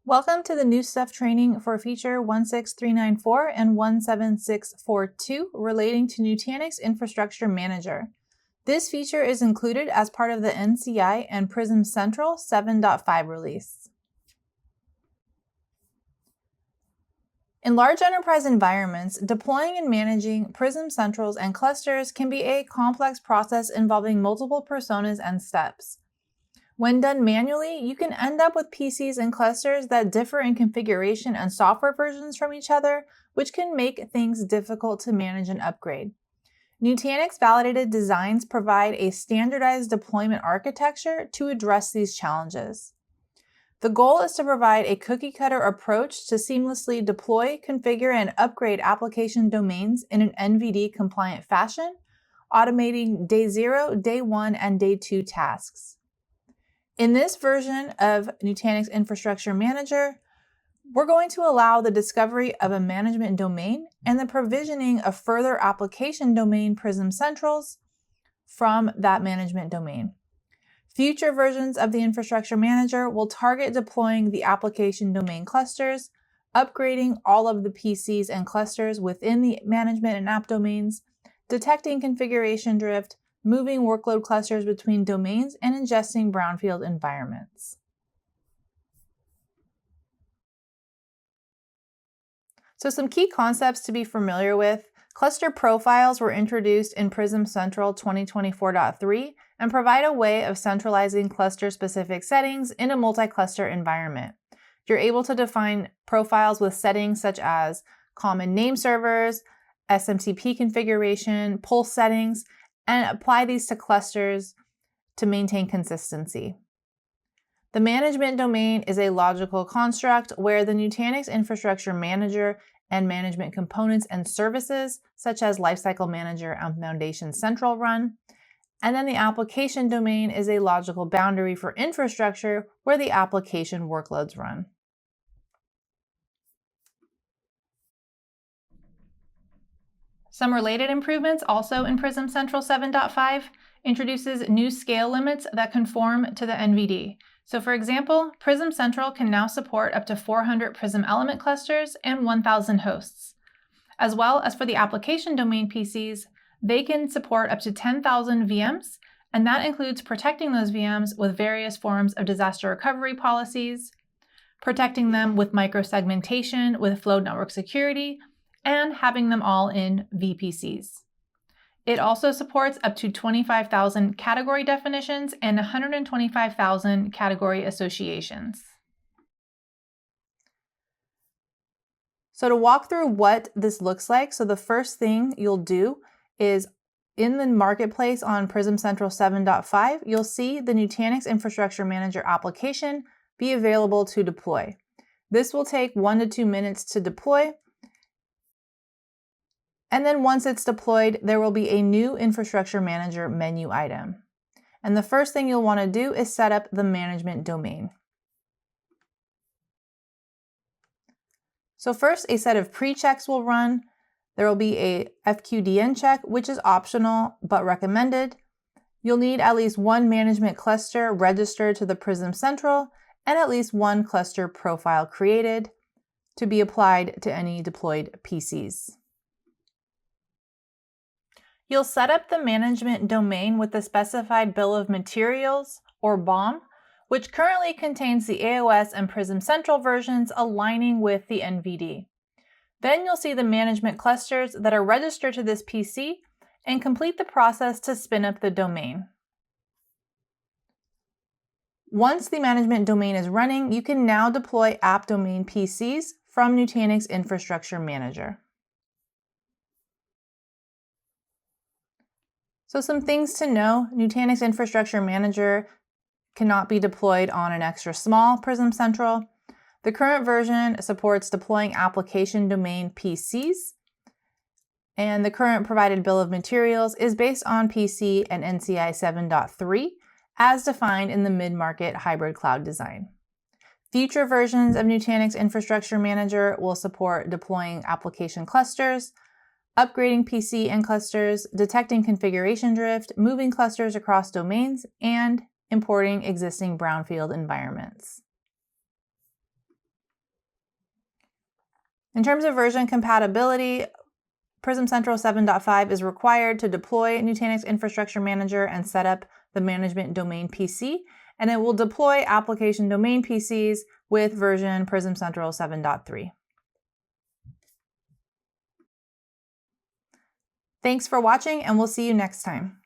Welcome to the new stuff training for feature 16394 and 17642 relating to Nutanix Infrastructure Manager. This feature is included as part of the NCI and Prism Central 7.5 release. In large enterprise environments, deploying and managing Prism Centrals and clusters can be a complex process involving multiple personas and steps. When done manually, you can end up with PCs and clusters that differ in configuration and software versions from each other, which can make things difficult to manage and upgrade. Nutanix Validated Designs provide a standardized deployment architecture to address these challenges. The goal is to provide a cookie-cutter approach to seamlessly deploy, configure, and upgrade application domains in an NVD-compliant fashion, automating day 0, day 1, and day 2 tasks. In this version of Nutanix Infrastructure Manager, we're going to allow the discovery of a management domain and the provisioning of further application domain Prism Centrals from that management domain. Future versions of the Infrastructure Manager will target deploying the application domain clusters, upgrading all of the PCs and clusters within the management and app domains, detecting configuration drift, moving workload clusters between domains, and ingesting brownfield environments. So some key concepts to be familiar with. Cluster profiles were introduced in Prism Central 2024.3 and provide a way of centralizing cluster-specific settings in a multi-cluster environment. You're able to define profiles with settings such as common name servers, SMTP configuration, pull settings, and apply these to clusters to maintain consistency. The management domain is a logical construct where the Nutanix Infrastructure Manager and management components and services, such as Lifecycle Manager and Foundation Central, run. And then the application domain is a logical boundary for infrastructure where the application workloads run. Some related improvements also in Prism Central 7.5 introduces new scale limits that conform to the NVD. So for example, Prism Central can now support up to 400 Prism element clusters and 1,000 hosts. As well as for the application domain PCs, they can support up to 10,000 VMs, and that includes protecting those VMs with various forms of disaster recovery policies, protecting them with microsegmentation with flow network security, and having them all in VPCs. It also supports up to 25,000 category definitions and 125,000 category associations. So to walk through what this looks like, so the first thing you'll do is in the marketplace on Prism Central 7.5, you'll see the Nutanix Infrastructure Manager application be available to deploy. This will take 1 to 2 minutes to deploy. And then once it's deployed, there will be a new Infrastructure Manager menu item. And the first thing you'll want to do is set up the management domain. So first, a set of pre-checks will run. There will be a FQDN check, which is optional but recommended. You'll need at least one management cluster registered to the Prism Central and at least one cluster profile created to be applied to any deployed PCs. You'll set up the management domain with the specified bill of materials, or BOM, which currently contains the AOS and Prism Central versions aligning with the NVD. Then you'll see the management clusters that are registered to this PC and complete the process to spin up the domain. Once the management domain is running, you can now deploy app domain PCs from Nutanix Infrastructure Manager. So some things to know: Nutanix Infrastructure Manager cannot be deployed on an extra small Prism Central. The current version supports deploying application domain PCs, and the current provided bill of materials is based on PC and NCI 7.3 as defined in the mid-market hybrid cloud design. Future versions of Nutanix Infrastructure Manager will support deploying application clusters, upgrading PC and clusters, detecting configuration drift, moving clusters across domains, and importing existing brownfield environments. In terms of version compatibility, Prism Central 7.5 is required to deploy Nutanix Infrastructure Manager and set up the management domain PC, and it will deploy application domain PCs with version Prism Central 7.3. Thanks for watching, and we'll see you next time.